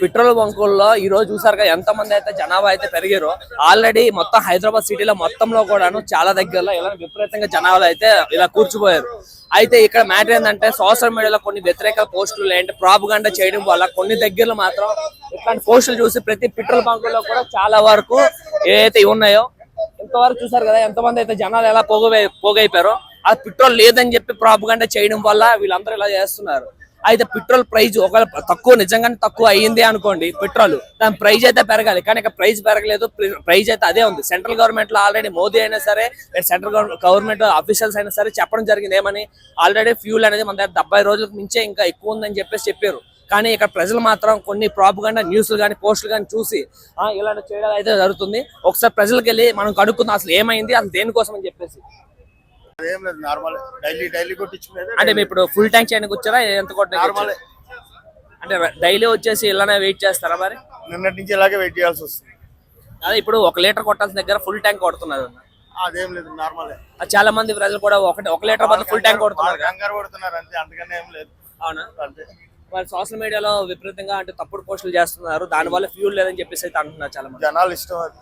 Petrol బంకుల్లో ఈ రోజు చూసారుగా ఎంత మంది అయితే జనాభా అయితే పెరిగారో. ఆల్రెడీ మొత్తం హైదరాబాద్ సిటీలో మొత్తంలో కూడాను చాలా దగ్గరలో ఇలా విపరీతంగా జనాభాలు అయితే ఇలా కూర్చుపోయారు. అయితే ఇక్కడ మ్యాటర్ ఏంటంటే సోషల్ మీడియాలో కొన్ని వ్యతిరేక పోస్టులు ఏంటి ప్రాపగండా చేయడం వల్ల కొన్ని దగ్గరలో మాత్రం ఇట్లాంటి పోస్టులు చూసి ప్రతి పెట్రోల్ బంకుల్లో కూడా చాలా వరకు ఏదైతే ఉన్నాయో ఇంతవరకు చూసారు కదా ఎంతమంది అయితే జనాలు ఎలా పోగైపోయారో. ఆ పెట్రోల్ లేదని చెప్పి ప్రాపగండా చేయడం వల్ల వీళ్ళందరూ ఇలా చేస్తున్నారు. అయితే పెట్రోల్ ప్రైస్ ఒకవేళ తక్కువ నిజంగానే తక్కువ అయ్యింది అనుకోండి పెట్రోల్, దాని ప్రైస్ అయితే పెరగాలి. కానీ ఇక్కడ ప్రైస్ పెరగలేదు, ప్రైస్ అయితే అదే ఉంది. సెంట్రల్ గవర్నమెంట్ లో ఆల్రెడీ మోదీ అయినా సరే సెంట్రల్ గవర్నమెంట్ ఆఫీషియల్స్ అయినా సరే చెప్పడం జరిగింది ఏమని, ఆల్రెడీ ఫ్యూల్ అనేది మన దగ్గర 70 రోజులకు మించే ఇంకా ఎక్కువ ఉందని చెప్పారు. కానీ ఇక్కడ ప్రజలు మాత్రం కొన్ని ప్రాపగండా న్యూస్లు కానీ పోస్టులు కానీ చూసి ఇలాంటి చేయడం అయితే జరుగుతుంది. ఒకసారి ప్రజలకు వెళ్ళి మనం కనుక్కుందాం అసలు ఏమైంది, అసలు దేనికోసం అని చెప్పేసి. అంటే మీరు ఇప్పుడు ఫుల్ ట్యాంక్ చేయడానికి వచ్చారా, ఎంత కొట్టిన అంటే డైలీ వచ్చేసి ఇలానే వెయిట్ చేస్తారా? మరి నిన్నటి నుంచి ఇలాగే వెయిట్ చేయాల్సి వస్తుంది. అదే ఇప్పుడు 1 లీటర్ కొట్టాల్సిన దగ్గర ఫుల్ ట్యాంక్ కొడుతున్నారు. అదేం లేదు, నార్మల్. చాలా మంది ప్రజలు కూడా 1 లీటర్ బదులు ఫుల్ ట్యాంక్ కొడుతున్నారు. కంగారు కొడుతున్నారు అంతే, అందుకనే ఏం లేదు. అవునా? మరి సోషల్ మీడియాలో విపరీతంగా అంటే తప్పుడు పోస్టులు చేస్తున్నారు, దాని వల్ల ఫ్యూల్ లేదని చెప్పేసి అయితే అంటున్నారు చాలా మంది. జనాలు ఇష్టం అది.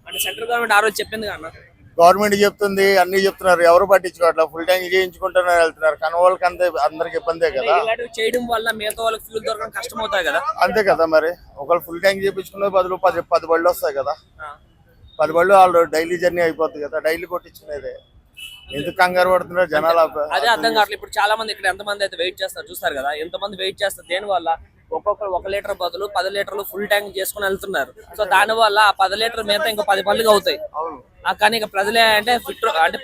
అంటే సెంట్రల్ గవర్నమెంట్ ఆ రోజు చెప్పింది కదా, గవర్నమెంట్ చెప్తుంది, అన్ని చెప్తున్నారు, ఎవరు పట్టించుకోవట్లా. ఫుల్ ట్యాంక్ చేయించుకుంటున్నారు, వెళ్తున్నారు. కానీ వాళ్ళకి అంతే, అందరికి ఇబ్బందే కదా. ఇలాంటివి చేయడం వల్ల మిగతా వాళ్ళకి ఫ్యూల్ దొరకడం కష్టం అవుతాయి కదా. అంతే కదా. మరి ఒకళ్ళు ఫుల్ ట్యాంక్ చేయించుకునే బదులు 10 బళ్ళు వస్తాయి కదా. 10 బళ్ళు వాళ్ళు డైలీ జర్నీ అయిపోతుంది కదా, డైలీ కొట్టించుకునేదే. ఎందుకు కంగారు పడుతున్నారు జనాలు? అదే అర్థం కావట్లేదు. ఇప్పుడు చాలా మంది ఇక్కడ ఎంతమంది అయితే వెయిట్ చేస్తారు చూస్తారు కదా, ఎంతమంది వెయిట్ చేస్తారు. దేని వల్ల ఒక్కొక్కరు 1 లీటర్ బదులు 10 లీటర్లు ఫుల్ ట్యాంక్ చేసుకుని వెళ్తున్నారు. సో దాని వల్ల ఆ 10 లీటర్ మిగతా ఇంకా 10 పళ్ళుగా అవుతాయి. కానీ ఇక ప్రజలే అంటే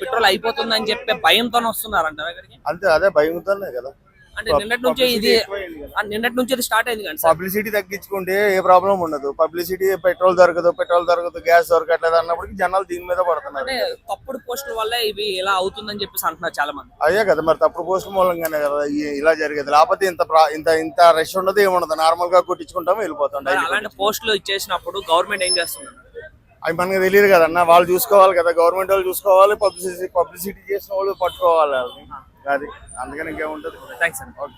పెట్రోల్ అయిపోతుంది అని చెప్పి భయంతోనే వస్తున్నారు అంటారు ఇక్కడికి. అంతే, అదే భయంతోనే కదా. అంటే నిన్నటి నుంచి ఇది స్టార్ట్ అయింది కానీ పబ్లిసిటీ తగ్గించుకుంటే ఏ ప్రాబ్లం ఉండదు. పబ్లిసిటీ పెట్రోల్ దొరకదు, గ్యాస్ దొరకట్లేదు అన్నప్పటికీ జనాలు దీని మీద పడుతున్నారు. అంటే తప్పుడు పోస్టుల వల్ల ఇవి ఇలా అవుతుందని చెప్పేసి అంటున్నారు చాలా మంది. అదే కదా, మరి తప్పుడు పోస్టుల మూలంగానే కదా ఇలా జరిగేది. లేకపోతే ఇంత రష్ ఉండదు, ఏముండదు. నార్మల్ గా కొట్టించుకుంటాము, వెళ్ళిపోతాం. అలాంటి పోస్టులు ఇచ్చేసినప్పుడు గవర్నమెంట్ ఏం చేస్తుంది? అవి మనకి తెలియదు కదన్న, వాళ్ళు చూసుకోవాలి కదా. గవర్నమెంట్ వాళ్ళు చూసుకోవాలి, పబ్లిసిటీ చేసిన వాళ్ళు పట్టుకోవాలి. అది అందుకని ఇంకేముంటది. థ్యాంక్స్ అండి. ఓకే.